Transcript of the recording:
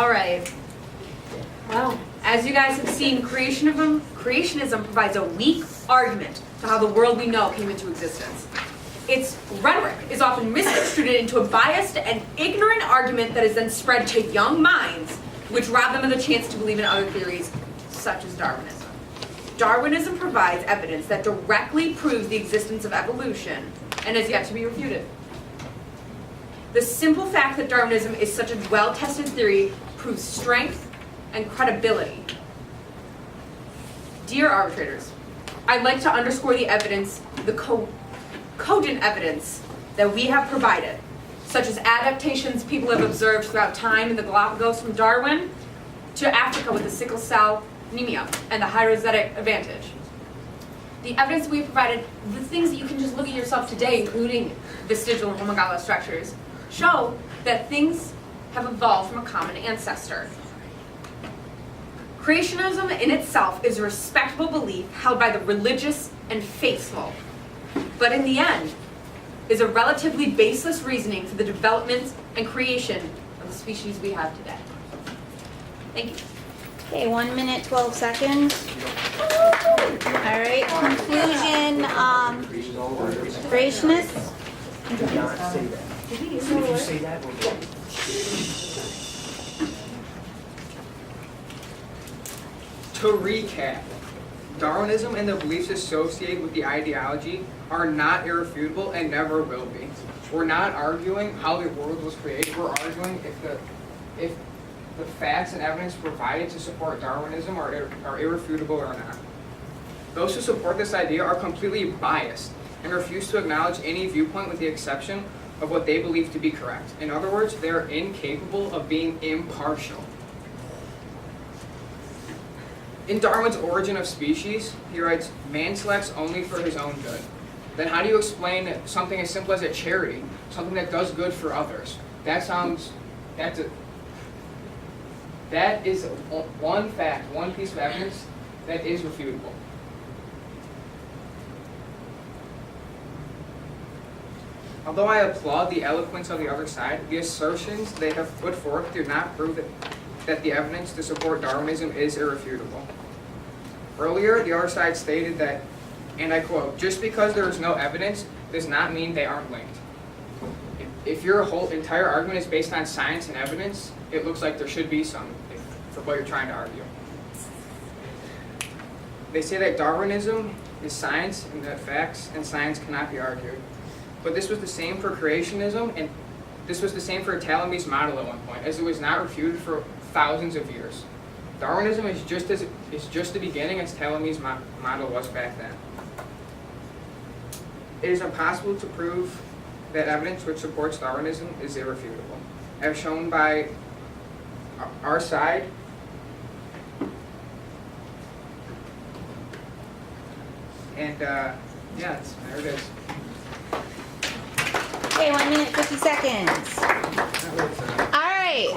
All right. Well, as you guys have seen, creationism provides a weak argument to how the world we know came into existence. Its rhetoric is often misconstrued into a biased and ignorant argument that is then spread to young minds, which rob them of the chance to believe in other theories, such as Darwinism. Darwinism provides evidence that directly proves the existence of evolution and is yet to be refuted. The simple fact that Darwinism is such a well-tested theory proves strength and credibility. Dear arbitrators, I'd like to underscore the evidence, the cogent evidence that we have provided, such as adaptations people have observed throughout time in the Galapagos from Darwin to Africa with the sickle cell anemia and the hydrozetic advantage. The evidence we have provided, the things that you can just look at yourself today, including vestigial and homologous structures, show that things have evolved from a common ancestor. Creationism in itself is a respectable belief held by the religious and faithful, but in the end is a relatively baseless reasoning for the development and creation of the species we have today. Thank you. Okay, 1 minute, 12 seconds. All right, conclusion, creationists. Did not say that. Did you say that? To recap, Darwinism and the beliefs associated with the ideology are not irrefutable and never will be. We're not arguing how the world was created. We're arguing if the facts and evidence provided to support Darwinism are irrefutable or not. Those who support this idea are completely biased and refuse to acknowledge any viewpoint with the exception of what they believe to be correct. In other words, they are incapable of being impartial. In Darwin's Origin of Species, he writes, "Man selects only for his own good." Then how do you explain something as simple as a charity, something that does good for others? That is one fact, one piece of evidence that is refutable. Although I applaud the eloquence of the other side, the assertions they have put forth do not prove that the evidence to support Darwinism is irrefutable. Earlier, the other side stated that, and I quote, "Just because there is no evidence does not mean they aren't linked." If your whole entire argument is based on science and evidence, it looks like there should be some for what you're trying to argue. They say that Darwinism is science and that facts and science cannot be argued. But this was the same for creationism, and this was the same for Ptolemy's model at one point, as it was not refuted for thousands of years. Darwinism is just the beginning as Ptolemy's model was back then. It is impossible to prove that evidence which supports Darwinism is irrefutable, as shown by our side. And yeah, there it is. Okay, 1 minute, 50 seconds. All right.